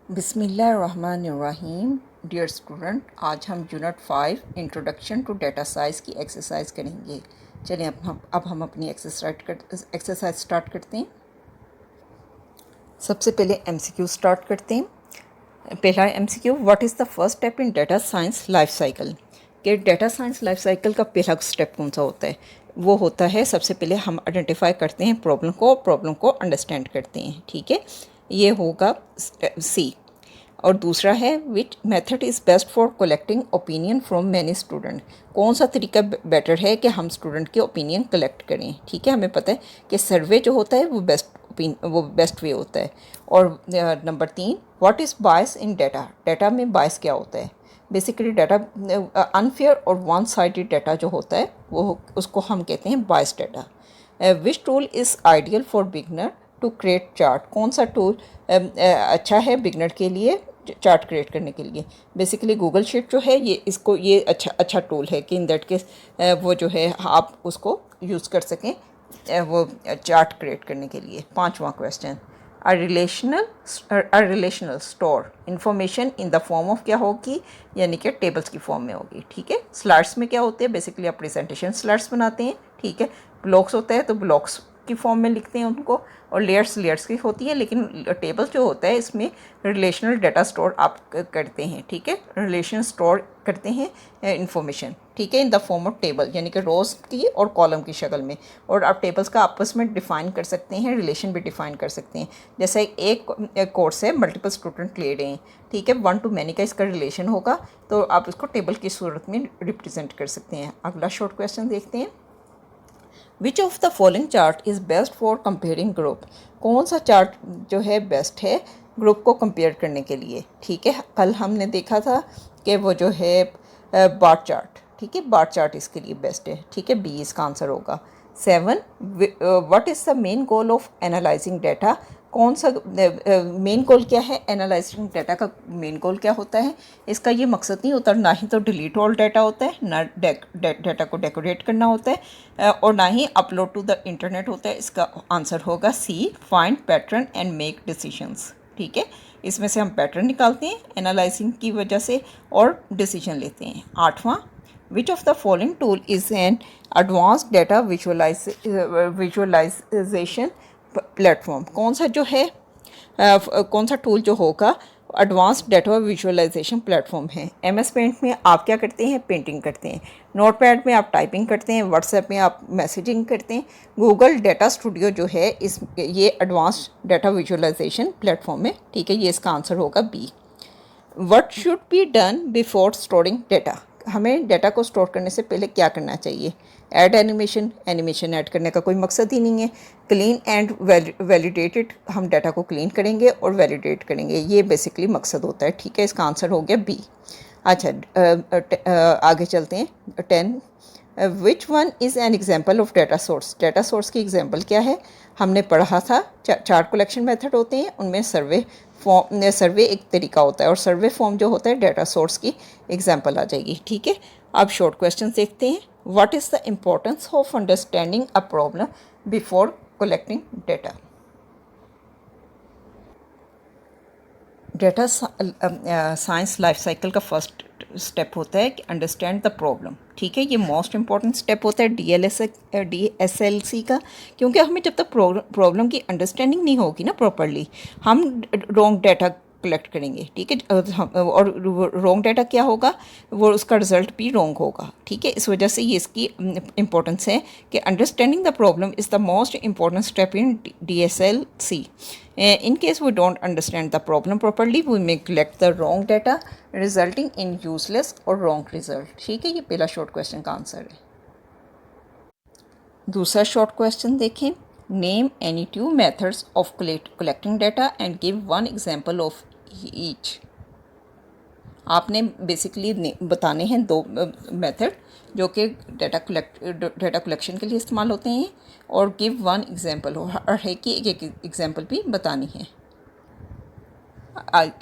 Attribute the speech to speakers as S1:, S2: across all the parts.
S1: बिस्मिल्लाहिर्रहमानिर्रहीम। Dear student, आज हम unit 5 introduction to data science की एक्सरसाइज करेंगे। चलिए अब हम अपनी एक्सरसाइज स्टार्ट करते हैं। सबसे पहले एमसीक्यू स्टार्ट करते हैं। पहला MCQ, what is the first step in data science life cycle. कि डेटा साइंस लाइफ साइकिल का पहला स्टेप कौन सा होता है? वो होता है, सबसे पहले हम आइडेंटिफाई करते हैं प्रॉब्लम को अंडरस्टैंड करते हैं। ठीक है, ये होगा सी। और दूसरा है, which method is best for collecting opinion from many student. कौन सा तरीका बेटर है कि हम स्टूडेंट के ओपिनियन कलेक्ट करें। ठीक है, हमें पता है कि सर्वे जो होता है वो बेस्ट वे होता है। और number 3, what is bias in data. Data में बायस क्या होता है? बेसिकली डेटा अनफेयर और वन साइडेड डेटा जो होता है वो उसको हम कहते हैं bias data. Which tool is ideal for beginner to create chart. कौन सा टूल अच्छा है बिगनर के लिए चार्ट क्रिएट करने के लिए? बेसिकली गूगल शीट जो है ये अच्छा टूल है कि इन दैट केस वो जो है आप उसको यूज़ कर सकें वो चार्ट क्रिएट करने के लिए। 5वां question, a relational store information in the form of क्या होगी, यानी कि टेबल्स की फॉर्म में होगी। ठीक है, स्लाइड्स में क्या होते हैं? बेसिकली आप प्रेजेंटेशन स्लाइड्स बनाते हैं। ठीक है, ब्लॉक्स होता है तो ब्लॉक्स की फॉर्म में लिखते हैं उनको, और लेयर्स की होती है। लेकिन टेबल जो होता है इसमें रिलेशनल डाटा स्टोर आप करते हैं। ठीक है, रिलेशन स्टोर करते हैं इंफॉर्मेशन। ठीक है, इन द फॉर्म ऑफ टेबल, यानी कि रोज़ की और कॉलम की शक्ल में। और आप टेबल्स का आपस में डिफ़ाइन कर सकते हैं, रिलेशन भी डिफ़ाइन कर सकते हैं। जैसे एक कोर्स है, मल्टीपल स्टूडेंट ले रहे हैं। ठीक है, 1 to many का इसका रिलेशन होगा, तो आप इसको टेबल की सूरत में रिप्रेजेंट कर सकते हैं। अगला शॉर्ट क्वेश्चन देखते हैं। विच of the following chart is best for comparing group. कौन सा चार्ट जो है बेस्ट है ग्रुप को कंपेयर करने के लिए? ठीक है, कल हमने देखा था कि वो जो है बार चार्ट। ठीक है, बार चार्ट इसके लिए बेस्ट है। ठीक है, बी इसका आंसर होगा। 7, what is the main goal of analysing data. कौन सा मेन गोल क्या है? एनालाइजिंग डाटा का मेन गोल क्या होता है? इसका ये मकसद नहीं होता, ना ही तो डिलीट ऑल डाटा होता है, ना डाटा को डेकोरेट करना होता है, और ना ही अपलोड टू द इंटरनेट होता है। इसका आंसर होगा C, find pattern and make decisions. ठीक है, इसमें से हम पैटर्न निकालते हैं एनालाइजिंग की वजह से और डिसीजन लेते हैं। 8वां, which of the following tool is an advance data visualization platform. कौन सा जो है कौन सा टूल जो होगा एडवांस डाटा विजुअलाइजेशन प्लेटफॉर्म है? एमएस पेंट में आप क्या करते हैं? पेंटिंग करते हैं। नोटपैड में आप टाइपिंग करते हैं। व्हाट्सएप में आप मैसेजिंग करते हैं। गूगल डाटा स्टूडियो जो है ये एडवांस डाटा विजुअलाइजेशन प्लेटफॉर्म है। ठीक है, ये इसका आंसर होगा B. What should be done before storing data. हमें डाटा को स्टोर करने से पहले क्या करना चाहिए? ऐड एनिमेशन ऐड करने का कोई मकसद ही नहीं है। क्लीन एंड वैलिडेटेड, हम डाटा को क्लीन करेंगे और वैलिडेट करेंगे, ये बेसिकली मकसद होता है। ठीक है, इसका आंसर हो गया बी। अच्छा, आगे चलते हैं। 10, which one is an example of data source. Data source की एग्जाम्पल क्या है? हमने पढ़ा था चार्ट कलेक्शन मेथड होते हैं, उनमें सर्वे एक तरीका होता है, और सर्वे फॉर्म जो होता है डाटा सोर्स की एग्जाम्पल आ जाएगी। ठीक है, अब शॉर्ट क्वेश्चन देखते हैं। What is the importance of understanding a problem before collecting data. Data science life cycle का फर्स्ट स्टेप होता है कि अंडरस्टैंड द प्रॉब्लम। ठीक है, ये मोस्ट इंपॉर्टेंट स्टेप होता है DSLC का, क्योंकि हमें जब तक प्रॉब्लम की अंडरस्टैंडिंग नहीं होगी ना प्रॉपरली, हम रॉन्ग डाटा कलेक्ट करेंगे। ठीक है, और रॉन्ग डाटा क्या होगा? वो उसका रिजल्ट भी रॉन्ग होगा। ठीक है, इस वजह से ये इसकी इम्पोर्टेंस है कि understanding the problem is the most important step in DSLC. In case we don't understand the problem properly, we may collect the wrong data, resulting in useless or wrong result. ठीक है, ये पहला short question का answer है। दूसरा short question देखें। Name any 2 methods of collecting data and give one example of each. आपने basically बताने हैं 2 मेथड जो कि डाटा कलेक्शन के लिए इस्तेमाल होते हैं, और गिव 1 एग्जांपल, और है कि एक एग्जांपल भी बतानी है।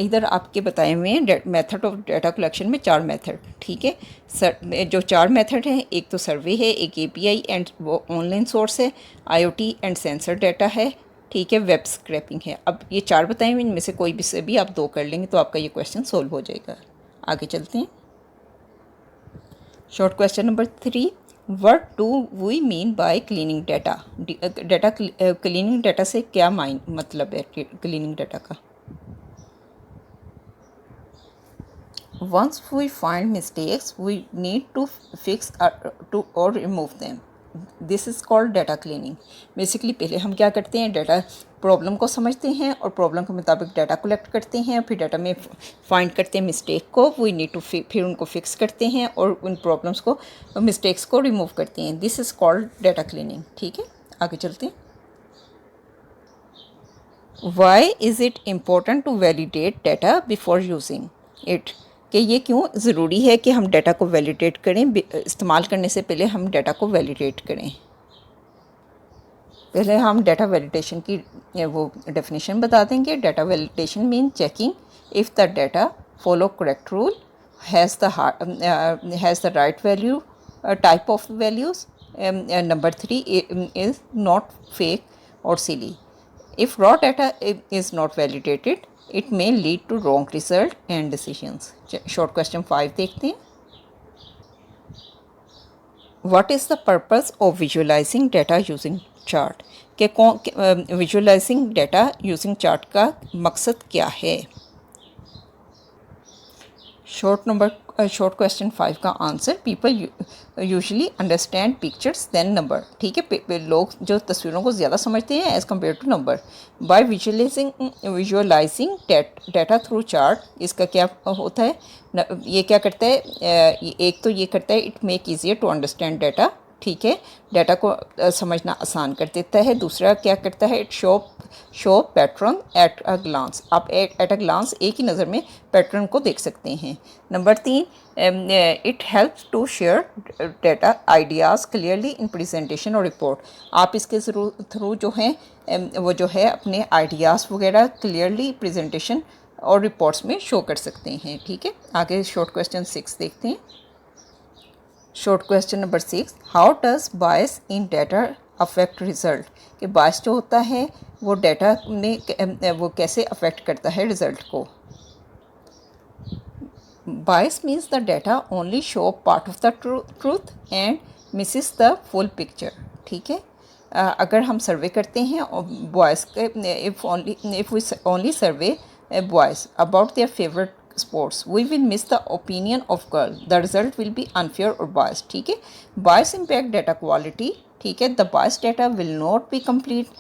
S1: इधर आपके बताए हुए हैं मेथड ऑफ डाटा कलेक्शन में 4 मेथड। ठीक है, जो 4 मेथड हैं, एक तो सर्वे है, एक API एंड वो ऑनलाइन सोर्स है, IoT एंड सेंसर डाटा है, ठीक है, वेब स्क्रैपिंग है। अब ये 4 बताए हुए, इनमें से कोई भी से भी आप 2 कर लेंगे तो आपका ये क्वेश्चन सोल्व हो जाएगा। आगे चलते हैं। Short question number 3, what do we mean by cleaning data? Data cleaning data से क्या मतलब है क्लीनिंग डाटा का? Once we find mistakes, we need to fix or remove them. This is called data cleaning. Basically पहले हम क्या करते हैं, डाटा प्रॉब्लम को समझते हैं और प्रॉब्लम के मुताबिक डाटा कलेक्ट करते हैं, फिर डाटा में फाइंड करते हैं मिस्टेक को, वी नीड टू फिर उनको फिक्स करते हैं और उन प्रॉब्लम्स को, मिस्टेक्स को रिमूव करते हैं। This is called data cleaning. ठीक है, आगे चलते हैं। Why is it important to validate data before using it? कि ये क्यों ज़रूरी है कि हम डाटा को वैलिडेट करें, इस्तेमाल करने से पहले हम डाटा को वैलिडेट करें। पहले हम डाटा वैलिडेशन की वो डेफिनेशन बता देंगे। Data validation mean checking if the data follow correct rule, has the right value, type of values. Number 3 is not fake और सिली। If raw data is not validated, it may lead to wrong result and decisions. Short question 5 देखते हैं। What is the purpose of visualizing data using chart? कि visualizing data using chart का मकसद क्या है? Short question 5 का answer, people usually understand pictures than numbers. ठीक है, लोग जो तस्वीरों को ज़्यादा समझते हैं as compare to number. By visualising data through chart, इसका क्या होता है, ये क्या करता है, एक तो ये करता है it make easier to understand data. ठीक है, डाटा को समझना आसान कर देता है। दूसरा क्या करता है, it show pattern at a glance, आप एट अ ग्लांस एक ही नज़र में पैटर्न को देख सकते हैं। Number 3, it helps to share data ideas clearly in presentation और रिपोर्ट। आप इसके थ्रू जो हैं वो जो है अपने आइडियाज़ वगैरह क्लियरली प्रेजेंटेशन और रिपोर्ट्स में शो कर सकते हैं। ठीक है, आगे शॉर्ट क्वेश्चन 6 देखते हैं। Short question number 6, how does bias in data affect result? कि बायस जो होता है वो डाटा में वो कैसे अफेक्ट करता है रिज़ल्ट को। Bias means the data only show part of the truth and misses the full picture. ठीक है, अगर हम सर्वे करते हैं और बॉयज़ के, if we only survey boys about their favourite sports, we will miss the opinion of girl, the result will be unfair or biased। ठीक है, bias impact data quality। ठीक है, the biased data will not be complete,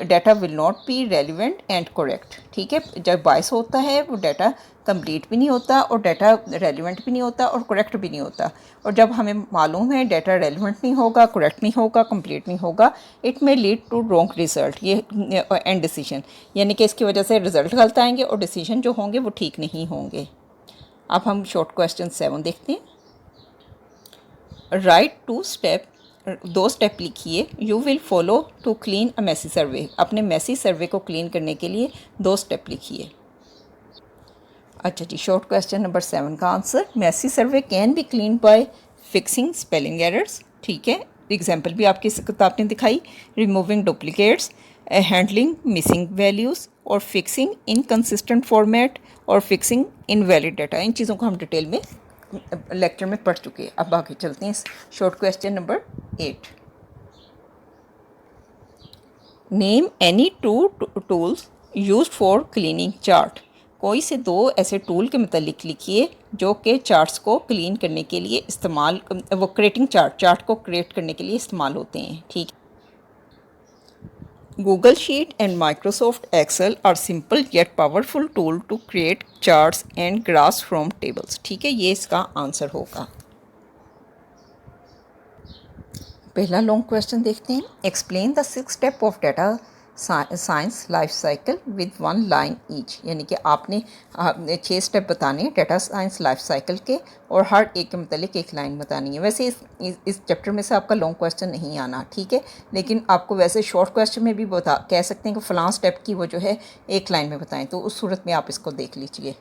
S1: data will not be relevant and correct. ठीक है, जब बायस होता है वो डाटा कंप्लीट भी नहीं होता और डाटा रेलिवेंट भी नहीं होता और करेक्ट भी नहीं होता। और जब हमें मालूम है डाटा रेलिवेंट नहीं होगा, करेक्ट नहीं होगा, कंप्लीट नहीं होगा, it may lead to wrong result, ये एंड डिसीजन, यानी कि इसकी वजह से रिजल्ट गलत आएंगे और डिसीजन जो होंगे वो ठीक नहीं होंगे। अब हम शॉर्ट क्वेश्चन 7 देखते हैं। राइट 2 स्टेप लिखिए, you will follow to clean a messy survey. अपने मैसी सर्वे को क्लीन करने के लिए 2 स्टेप लिखिए। अच्छा जी, शॉर्ट क्वेश्चन नंबर 7 का answer, messy survey can be clean by fixing spelling errors. ठीक है, एग्जाम्पल भी आपकी किताब ने दिखाई, removing duplicates, handling missing values और फिक्सिंग इनकन्सिस्टेंट फॉर्मेट और फिक्सिंग इनवैलिड डाटा। इन चीज़ों को हम डिटेल में लेक्चर में पढ़ चुके हैं। अब आगे चलते हैं। Short question number 8, name any 2 tools used for cleaning chart. कोई से 2 ऐसे टूल के मतलब लिखिए जो कि चार्ट्स को क्लीन करने के लिए इस्तेमाल, वो क्रिएटिंग चार्ट को क्रिएट करने के लिए इस्तेमाल होते हैं। ठीक, Google Sheet and Microsoft Excel are simple yet powerful tool to create charts and graphs from tables। ठीक है, ये इसका आंसर होगा। पहला लॉन्ग क्वेश्चन देखते हैं। Explain the 6 step of data science life cycle with 1 line each, यानी कि आपने 6 स्टेप बताने हैं डाटा साइंस लाइफ साइकिल के और हर एक के मतलब एक लाइन बतानी है। वैसे इस चैप्टर में से आपका लॉन्ग क्वेश्चन नहीं आना, ठीक है, लेकिन आपको वैसे शॉर्ट क्वेश्चन में भी कह सकते हैं कि फ़लाँ स्टेप की वो जो है एक लाइन में बताएं, तो उस सूरत में आप इसको देख लीजिए।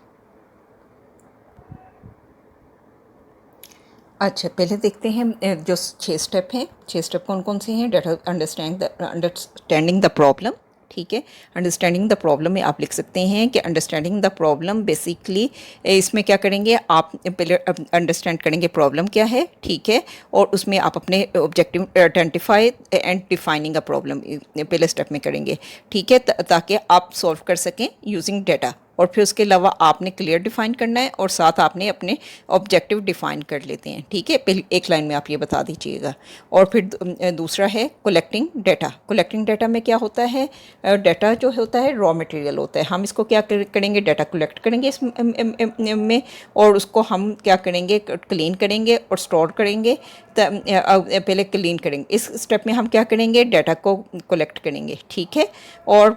S1: अच्छा, पहले देखते हैं जो 6 स्टेप हैं। 6 स्टेप कौन कौन से हैं। Data understanding the problem. ठीक है। अंडरस्टैंडिंग द प्रॉब्लम में आप लिख सकते हैं कि अंडरस्टैंडिंग द प्रॉब्लम बेसिकली इसमें क्या करेंगे, आप पहले अंडरस्टैंड करेंगे प्रॉब्लम क्या है, ठीक है, और उसमें आप अपने objective identify and defining a problem पहले स्टेप में करेंगे, ठीक है, ताकि आप सॉल्व कर सकें यूजिंग डेटा। और फिर उसके अलावा आपने क्लियर डिफ़ाइन करना है और साथ आपने अपने ऑब्जेक्टिव डिफ़ाइन कर लेते हैं, ठीक है। पहले एक लाइन में आप ये बता दीजिएगा। और फिर दूसरा है कलेक्टिंग डेटा। कलेक्टिंग डेटा में क्या होता है, डेटा जो होता है रॉ मटेरियल होता है, हम इसको क्या करेंगे, डेटा कलेक्ट करेंगे इस में, और उसको हम क्या करेंगे, क्लीन करेंगे और स्टोर करेंगे। पहले क्लीन करेंगे, इस स्टेप में हम क्या करेंगे, डाटा को कलेक्ट करेंगे, ठीक है। और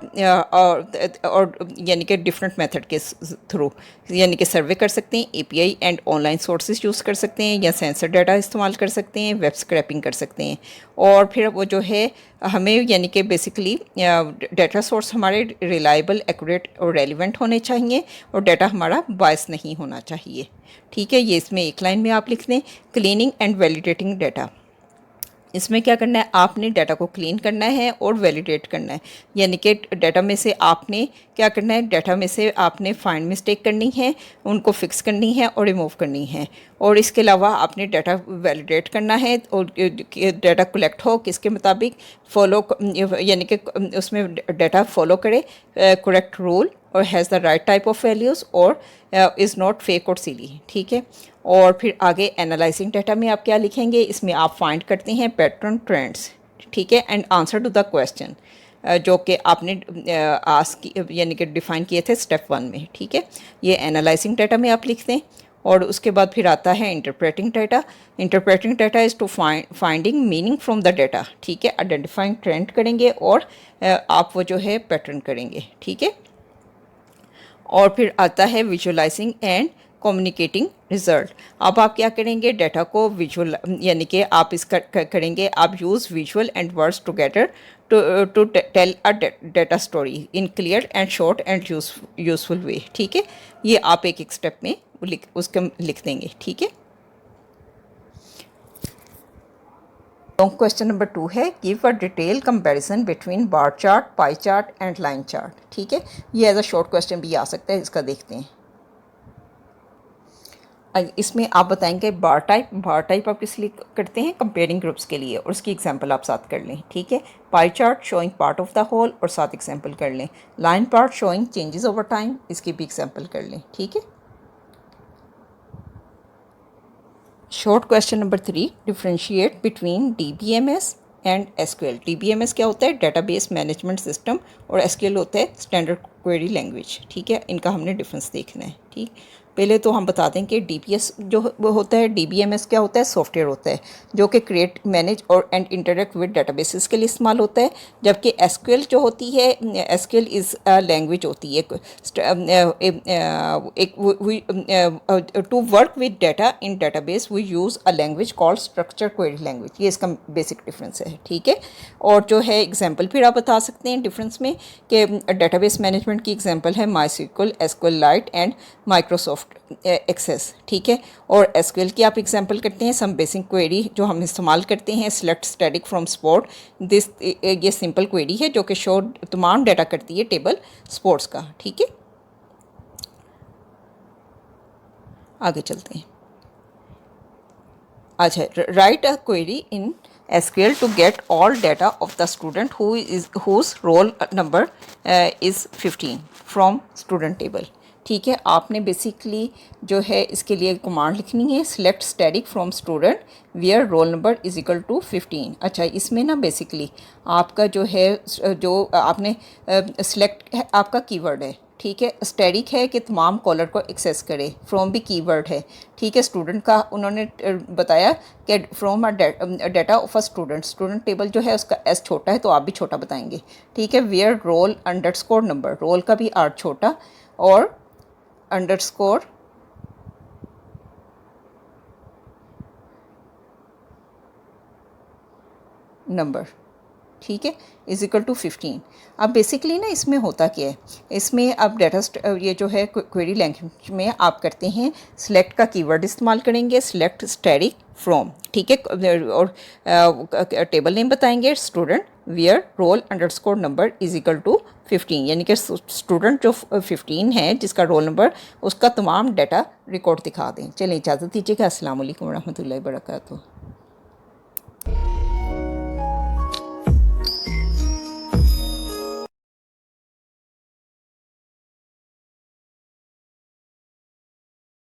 S1: यानी कि डिफरेंट मेथड के थ्रू, यानी कि सर्वे कर सकते हैं, API and online sources use कर सकते हैं, या सेंसर डाटा इस्तेमाल कर सकते हैं, वेब स्क्रैपिंग कर सकते हैं। और फिर वो जो है हमें यानी कि बेसिकली डाटा सोर्स हमारे रिलायबल, एक्यूरेट और रेलिवेंट होने चाहिए, और डाटा हमारा बायस नहीं होना चाहिए, ठीक है। ये इसमें एक लाइन में आप लिख दें, क्लीनिंग एंड वैलिडेटिंग डाटा। इसमें क्या करना है, आपने डाटा को क्लीन करना है और वैलिडेट करना है, यानी कि डाटा में से आपने क्या करना है, डाटा में से आपने फाइंड मिस्टेक करनी है, उनको फिक्स करनी है और रिमूव करनी है। और इसके अलावा आपने डाटा वैलिडेट करना है, और डाटा कलेक्ट हो किसके मुताबिक, फॉलो, यानी कि उसमें डाटा फॉलो करे करेक्ट रूल और has the right type of values और इज़ नॉट फेक और सिली, ठीक है। और फिर आगे एनालाइजिंग डाटा में आप क्या लिखेंगे, इसमें आप फाइंड करते हैं पैटर्न, ट्रेंड्स, ठीक है, and answer to the question जो कि आपने आस्क यानी कि डिफ़ाइन किए थे स्टेप 1 में, ठीक है। ये एनालाइजिंग डाटा में आप लिखते हैं। और उसके बाद फिर आता है interpreting data. Interpreting data is to finding meaning from the data, ठीक है। आइडेंटिफाइंग ट्रेंड करेंगे और आप वो जो है पैटर्न करेंगे, ठीक है। और फिर आता है विजुअलाइजिंग एंड कम्युनिकेटिंग रिजल्ट। अब आप क्या करेंगे, डाटा को विजुअल, यानी कि आप इसका करेंगे, आप use visual and words together to tell a data story in clear and short and useful way, ठीक है। ये आप एक एक स्टेप में उसके लिख देंगे, ठीक है। क्वेश्चन नंबर 2 है, give a detail comparison between bar chart, pie chart and line chart, ठीक है। ये एज अ शॉर्ट क्वेश्चन भी आ सकता है, इसका देखते हैं। इसमें आप बताएंगे बार टाइप आप किस लिए करते हैं, कंपेयरिंग ग्रुप्स के लिए, और उसकी एग्जांपल आप साथ कर लें, ठीक है। Pie chart showing part of the whole और साथ एग्जांपल कर लें। Line part showing changes over time, इसकी भी एग्जांपल कर लें, ठीक है। Short question number 3, differentiate between DBMS and SQL। DBMS क्या होता है, डेटाबेस मैनेजमेंट सिस्टम, और SQL होता है स्टैंडर्ड क्वेरी लैंग्वेज, ठीक है। इनका हमने डिफरेंस देखना है, ठीक। पहले तो हम बता दें कि DBS जो होता है, DBMS क्या होता है, सॉफ्टवेयर होता है जो कि क्रिएट, मैनेज और एंड इंटरेक्ट विद डेटाबेसेस के लिए इस्तेमाल होता है। जबकि SQL जो होती है, SQL इज़ लैंग्वेज होती है to work with data in database we use a language called structure query language. ये इसका बेसिक डिफरेंस है, ठीक है। और जो है एग्जांपल फिर आप बता सकते हैं डिफरेंस में कि डेटाबेस मैनेजमेंट की एग्जांपल है MySQL, SQLite and Microsoft access, ठीक है। और SQL की आप एग्जांपल करते हैं सम बेसिक क्वेरी जो हम इस्तेमाल करते हैं, select static from sport, this ये सिंपल क्वेरी है जो कि शो तमाम डाटा करती है टेबल स्पोर्ट्स का, ठीक है। आगे चलते हैं। अच्छा, right a query in SQL to get all data of the student whose roll number is 15 from student table, ठीक है। आपने बेसिकली जो है इसके लिए कमांड लिखनी है, select static from student where roll number is equal to 15। अच्छा, इसमें ना बेसिकली आपका जो है, जो आपने सिलेक्ट है, आपका कीवर्ड है, ठीक है। स्टैटिक है कि तमाम कॉलर को एक्सेस करे, फ्रॉम भी कीवर्ड है, ठीक है। स्टूडेंट का उन्होंने बताया कि from a data of a student table जो है उसका एस छोटा है तो आप भी छोटा बताएंगे, ठीक है। Where roll underscore number, roll का भी आर छोटा और अंडरस्कोर नंबर, ठीक है, इज इक्वल टू 15। अब बेसिकली ना इसमें होता क्या है, इसमें अब डाटा ये जो है क्वेरी लैंग्वेज में आप करते हैं, सिलेक्ट का कीवर्ड इस्तेमाल करेंगे, सिलेक्ट स्टैटिक फ्रॉम, ठीक है। और टेबल नेम बताएंगे student where roll underscore number is equal to 15, यानी कि स्टूडेंट जो 15 है जिसका रोल नंबर, उसका तमाम डाटा रिकॉर्ड दिखा दें। चलिए इजाज़त दीजिएगा। अस्सलाम वालेकुम रहमतुल्लाहि व बरकातुहू।